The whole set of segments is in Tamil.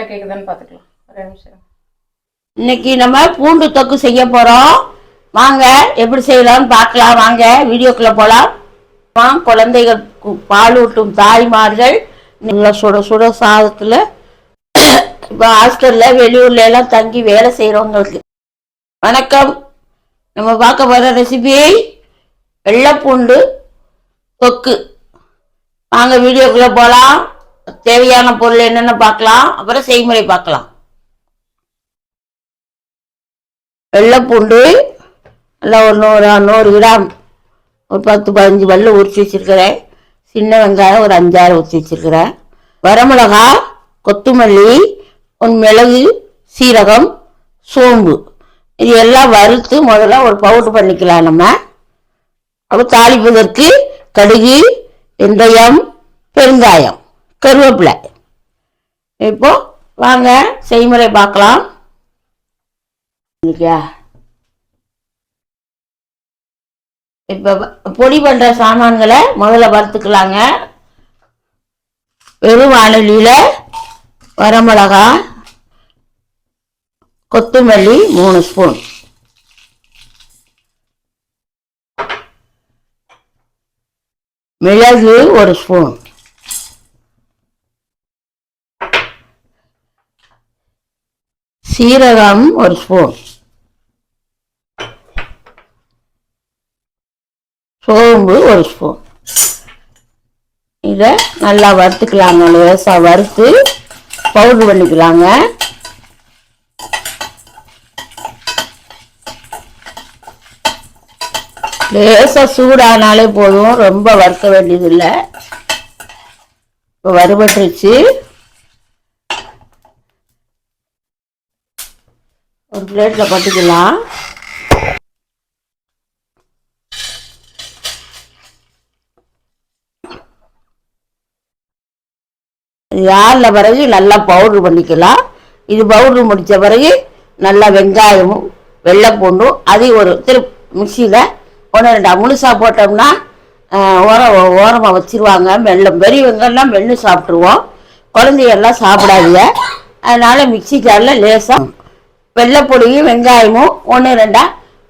கேக்குதான்னு பாத்துக்கலாம். ஒரே நிமிஷம். இன்னைக்கு நம்ம பூண்டு தொக்கு செய்ய போறோம். வாங்க எப்படி செய்யலாம்னு பார்க்கலாம். வாங்க வீடியோக்குள்ள போலாம். குழந்தைகள் பாலூட்டும் தாய்மார்கள் நல்லா சுட சுட சாதத்துல இப்போ ஹாஸ்டல்ல வெளியூர்ல எல்லாம் தங்கி வேலை செய்யறவங்களுக்கு வணக்கம். நம்ம பார்க்க போற ரெசிபி வெள்ளைப்பூண்டு தொக்கு. வாங்க வீடியோக்குள்ள போலாம். தேவையான பொருள் என்னென்ன பார்க்கலாம், அப்புறம் செய்முறை பார்க்கலாம். வெள்ளைப்பூண்டு நல்லா ஒரு 100 கிராம், ஒரு 10-15 பல்லு உரிச்சு வச்சிருக்கிறேன். சின்ன வெங்காயம் ஒரு 5-6 உரிச்சு வச்சிருக்கிறேன். வரமிளகா, கொத்தமல்லி, மிளகு, சீரகம், சோம்பு, இது எல்லாம் வறுத்து முதல்ல ஒரு பவுடர் பண்ணிக்கலாம். நம்ம அப்புறம் தாளிப்பதற்கு கடுகு, வெந்தயம், பெருங்காயம், கருவேப்பிலை. இப்போ வாங்க செய்முறை பார்க்கலாம். இப்போ பொடி பண்ற சாமான்களை முதல்ல வறுத்துக்கலாங்க. வெறும் வானலியில வரமிளகா, கொத்தமல்லி 3 ஸ்பூன், மிளகு 1 ஸ்பூன், சீரகம் 1 ஸ்பூன், சோம்பு 1 ஸ்பூன். இதை நல்லா வறுத்துக்கலாங்க. லேசா வறுத்து பவுடர் பண்ணிக்கலாங்க. லேசா சூடானாலே போதும், ரொம்ப வறுக்க வேண்டியது இல்லை. இப்போ வறுபட்டுருச்சு. ஒரு பிளேட்ல கொட்டிக்கலாம். யாரில் பிறகு நல்லா பவுடர் பண்ணிக்கலாம். இது பவுடர் முடித்த பிறகு நல்லா வெங்காயமும் வெள்ளைப்பூண்டும் அதையும் ஒரு மிக்சியில் 1-2 முழுசாக போட்டோம்னா ஓரமாக வச்சிருவாங்க. பெரிய வெங்காயம்லாம் மென்று சாப்பிட்ருவோம். குழந்தைகள்லாம் சாப்பிடாதுங்க. அதனால் மிக்சி ஜாரில் லேசாக வெள்ளைப்பொடியும் வெங்காயமும் 1-2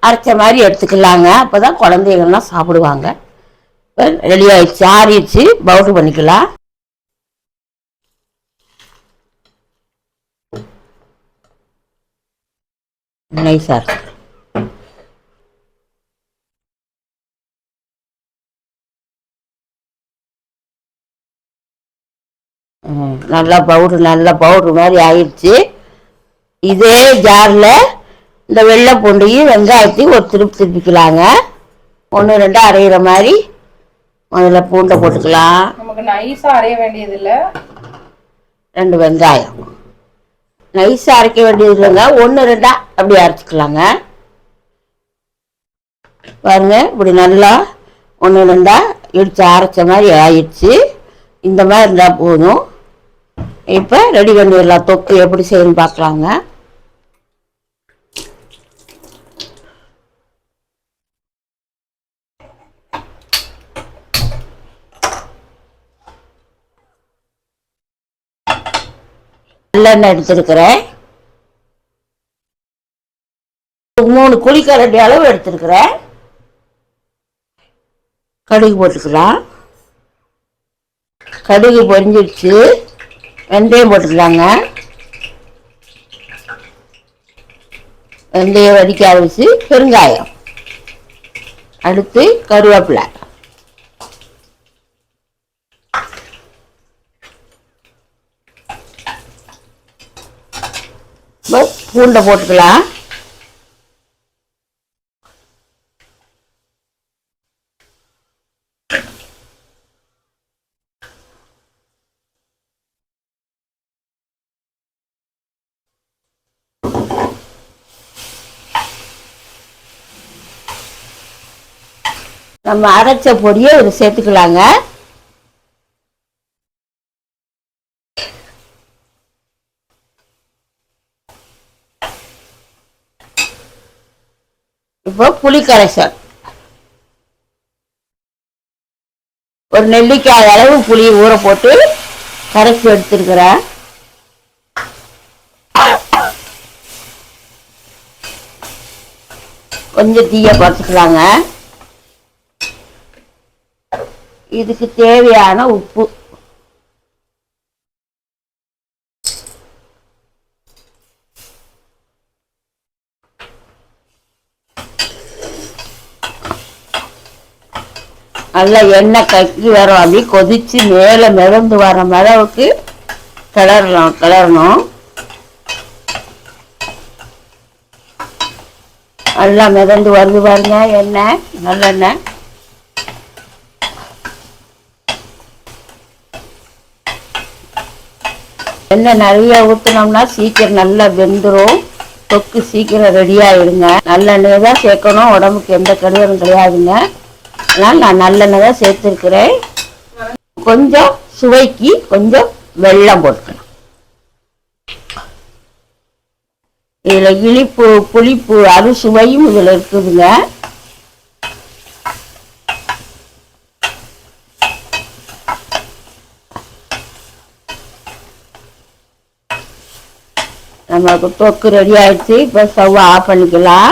அரைச்ச மாதிரி எடுத்துக்கலாங்க. அப்போ தான் குழந்தைகள்லாம் சாப்பிடுவாங்க. இப்போ ரெடி ஆகிடுச்சு, ஆறிடுச்சு. பவுடர் பண்ணிக்கலாம். நைஸாக இருக்கு. நல்லா பவுடர் மாதிரி ஆயிடுச்சு. இதே ஜாரில் இந்த வெள்ளை பூண்டையும் வெங்காயத்தையும் ஒரு திருப்பிக்கலாங்க. 1-2 அரைகிற மாதிரி முதல்ல பூண்டை போட்டுக்கலாம். நமக்கு நைஸாக அரைய வேண்டியது இல்லை. 2 வெங்காயம் நைஸாக அரைக்க வேண்டியது இல்லைங்க. 1-2 அப்படி அரைச்சிக்கலாங்க. பாருங்க, இப்படி நல்லா 1-2 இடிச்சு அரைச்ச மாதிரி ஆயிடுச்சு. இந்த மாதிரி இருந்தால் போதும். இப்போ ரெடி பண்ணிடலாம். தொக்கு எப்படி செய்யணும்னு பார்க்கலாங்க. நல்லெண்ணெய் எடுத்துருக்கிறேன். 3 குழிக்கரண்டி அளவு எடுத்துருக்கிறேன். கடுகு போட்டுக்கலாம். கடுகு பொரிஞ்சிடுச்சு. வெந்தயம் போட்டுக்கலாங்க. வெந்தயம் வடிக்க ஆரம்பிச்சு பெருங்காயம், அடுத்து கருவேப்பிலை, பூண்டை போட்டுக்கலாம். நம்ம அரைச்ச பொடியை இதில் சேர்த்துக்கலாங்க. இப்போ புளி கரைசல் ஒரு நெல்லிக்காய் அளவு புளியை ஊற போட்டு கரைச்சி எடுத்துருக்கிறேன். கொஞ்சம் தீயை குறைச்சிக்கலாங்க. இதுக்கு தேவையான உப்பு, நல்லா எண்ணெய் கக்கி வரும், அப்படி கொதிச்சு மேலே மிதந்து வர அளவுக்கு கிளறணும். நல்லா மிதந்து வருது பாருங்க எண்ணெய், நல்லெண்ணெய். எண்ணெய் நிறைய ஊற்றினோம்னா சீக்கிரம் நல்லா வெந்துடும், தொக்கு சீக்கிரம் ரெடி ஆகிடுங்க. நல்லெண்ணெய் தான் சேர்க்கணும், உடம்புக்கு எந்த கெடுதலும் கிடையாதுங்க. அதனால் நான் நல்லெண்ணெய் தான் சேர்த்துருக்கிறேன். கொஞ்சம் சுவைக்கு கொஞ்சம் வெல்லம் போட்டுக்கணும். இதில் இனிப்பு புளிப்பு அறுசுவையும் இதில் இருக்குதுங்க. நமக்கு தொக்கு ரெடி ஆயிடுச்சு. இப்போ ஸ்டவ் ஆஃப் பண்ணிக்கலாம்.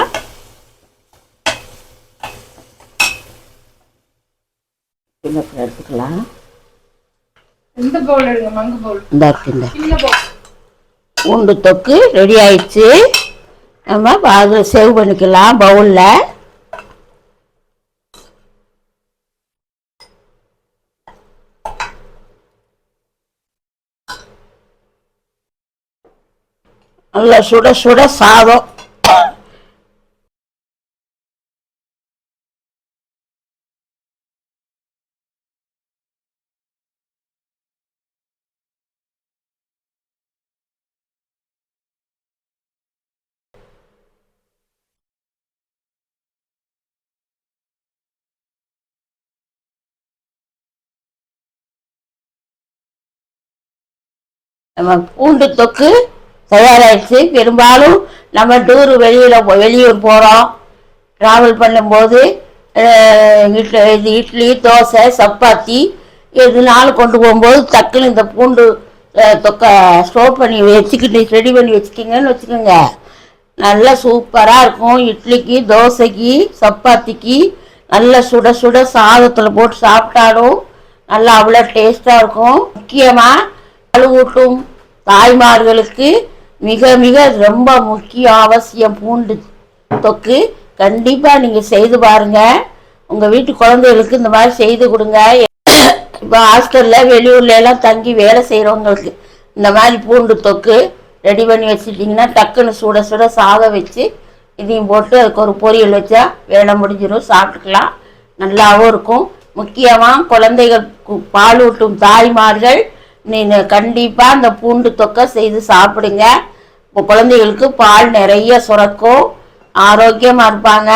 எடுத்துக்கலாம். இந்த பவுல் எடுங்க, மங்கு பவுல். இந்த பூண்டு தொக்கு ரெடி ஆயிடுச்சு. நம்ம அதை சேவ் பண்ணிக்கலாம் பவுல்ல. நல்லா சுட சுட சாதம். நம்ம பூண்டு தொக்கு தயாராகிடுச்சு. பெரும்பாலும் நம்ம வெளியூர் போகிறோம், ட்ராவல் பண்ணும்போது இட்லி தோசை சப்பாத்தி எதுனாலும் கொண்டு போகும்போது டக்குன்னு இந்த பூண்டு தொக்கை ஸ்டோர் பண்ணி வச்சுக்கிட்டு ரெடி பண்ணி வச்சுக்கிங்கன்னு வச்சுக்கோங்க, நல்லா சூப்பராக இருக்கும். இட்லிக்கு தோசைக்கு சப்பாத்திக்கு நல்லா சுட சுட சாதத்தில் போட்டு சாப்பிட்டாலும் நல்லா அவ்வளோ டேஸ்ட்டாக இருக்கும். முக்கியமாக பாலூட்டும் தாய்மார்களுக்கு மிக மிக ரொம்ப முக்கியம் அவசியம் பூண்டு தொக்கு. கண்டிப்பாக நீங்கள் செய்து பாருங்கள். உங்கள் வீட்டு குழந்தைகளுக்கு இந்த மாதிரி செய்து கொடுங்க. இப்போ ஹாஸ்டலில் வெளியூர்ல எல்லாம் தங்கி வேலை செய்கிறவங்களுக்கு இந்த மாதிரி பூண்டு தொக்கு ரெடி பண்ணி வச்சுட்டிங்கன்னா டக்குன்னு சுட சுட சாதம் வச்சு இதையும் போட்டு அதுக்கு ஒரு பொரியல் வச்சா வேலை முடிஞ்சிடும், சாப்பிட்டுக்கலாம். நல்லாவும் இருக்கும். முக்கியமாக குழந்தைகளுக்கு பாலூட்டும் தாய்மார்கள் நீங்கள் கண்டிப்பாக அந்த பூண்டு தொக்கை செய்து சாப்பிடுங்க. இப்போ குழந்தைகளுக்கு பால் நிறைய சுரக்கும், ஆரோக்கியமாக இருப்பாங்க.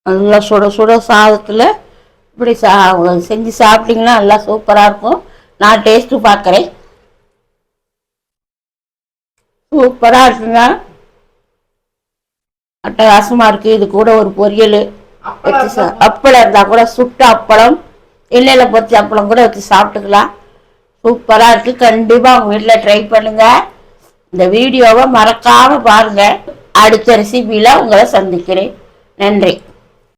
நல்லா சுட சுட சாதத்தில் இப்படி செஞ்சு சாப்பிட்டீங்கன்னா நல்லா சூப்பராக இருக்கும். நான் டேஸ்ட்டு பார்க்குறேன். சூப்பராக இருக்குங்க, அட்டகாசமாக இருக்குது. இது கூட ஒரு பொரியல் வச்சு அப்பளம் இருந்தால் கூட சுட்ட அப்பளம், எண்ணெயில் பொரிச்ச அப்பளம் கூட வச்சு சாப்பிட்டுக்கலாம். சூப்பராக இருக்குது. கண்டிப்பாக உங்கள் வீட்டில் ட்ரை பண்ணுங்கள். இந்த வீடியோவை மறக்காமல் பாருங்கள். அடுத்த ரெசிபியில் உங்களை சந்திக்கிறேன். நன்றி.